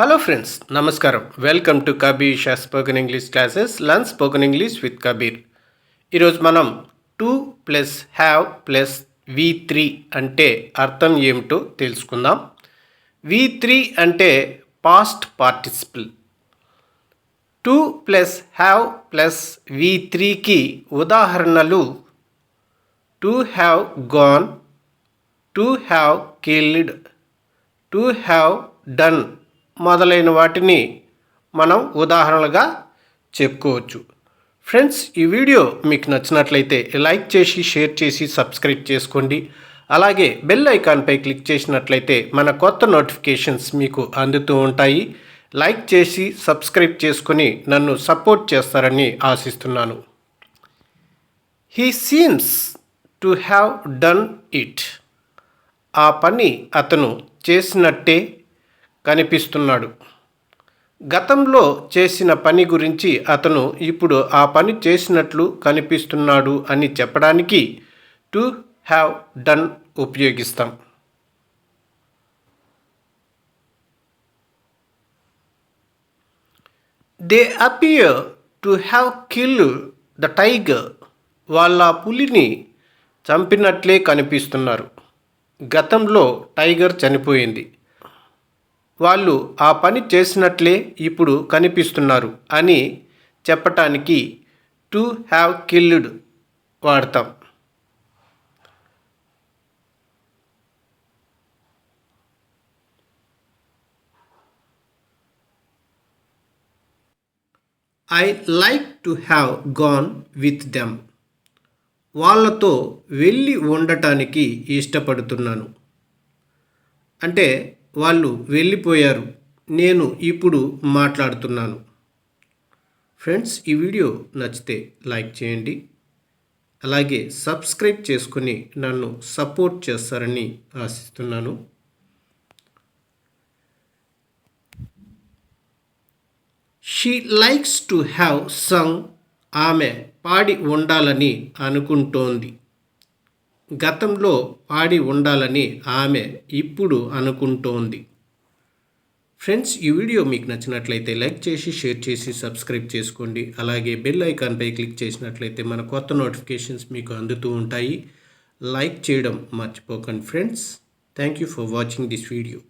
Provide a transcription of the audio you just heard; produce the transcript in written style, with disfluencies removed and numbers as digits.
Hello friends, నమస్కారం. Welcome to Kabir Shah spoken English classes. Learn spoken English with Kabir. ఈరోజు మనం to plus have plus V3 అంటే అర్థం ఏమిటో తెలుసుకుందాం. V3 అంటే past participle. To plus have plus V3కి ఉదాహరణలు to have gone, to have killed, to have done మొదలైన వాటిని మనం ఉదాహరణలుగా చెప్పుకోవచ్చు. ఫ్రెండ్స్, ఈ వీడియో మీకు నచ్చినట్లయితే లైక్ చేసి, షేర్ చేసి, సబ్స్క్రైబ్ చేసుకోండి. అలాగే బెల్ ఐకాన్పై క్లిక్ చేసినట్లయితే మన కొత్త నోటిఫికేషన్స్ మీకు అందుతూ ఉంటాయి. లైక్ చేసి, సబ్స్క్రైబ్ చేసుకొని నన్ను సపోర్ట్ చేస్తారని ఆశిస్తున్నాను. He seems to have done it. ఆ పని అతను చేసినట్టే కనిపిస్తున్నాడు. గతంలో చేసిన పని గురించి అతను ఇప్పుడు ఆ పని చేసినట్లు కనిపిస్తున్నాడు అని చెప్పడానికి టు హ్యావ్ డన్ ఉపయోగిస్తాం. They appear to have killed the tiger. వాళ్ళ పులిని చంపినట్లే కనిపిస్తున్నారు. గతంలో టైగర్ చనిపోయింది. వాళ్ళు ఆ పని చేసినట్లే ఇప్పుడు కనిపిస్తున్నారు అని చెప్పటానికి టు హ్యావ్ కిల్డ్ వాడతాం. I like to have gone with them. వాళ్ళతో వెళ్ళి ఉండటానికి ఇష్టపడుతున్నాను. అంటే వాళ్ళు వెళ్ళిపోయారు, నేను ఇప్పుడు మాట్లాడుతున్నాను. ఫ్రెండ్స్, ఈ వీడియో నచ్చితే లైక్ చేయండి. అలాగే సబ్స్క్రైబ్ చేసుకుని నన్ను సపోర్ట్ చేస్తారని ఆశిస్తున్నాను. షీ లైక్స్ టు హ్యావ్ సంగ్. ఆమె పాడి ఉండాలని అనుకుంటోంది. గతంలో పాడి ఉండాలని ఆమె ఇప్పుడు అనుకుంటోంది. ఫ్రెండ్స్, ఈ వీడియో మీకు నచ్చినట్లయితే లైక్ చేసి, షేర్ చేసి, సబ్స్క్రైబ్ చేసుకోండి. అలాగే బెల్ ఐకాన్పై క్లిక్ చేసినట్లయితే మన కొత్త నోటిఫికేషన్స్ మీకు అందుతూ ఉంటాయి. లైక్ చేయడం మర్చిపోకండి friends. Thank you for watching this video.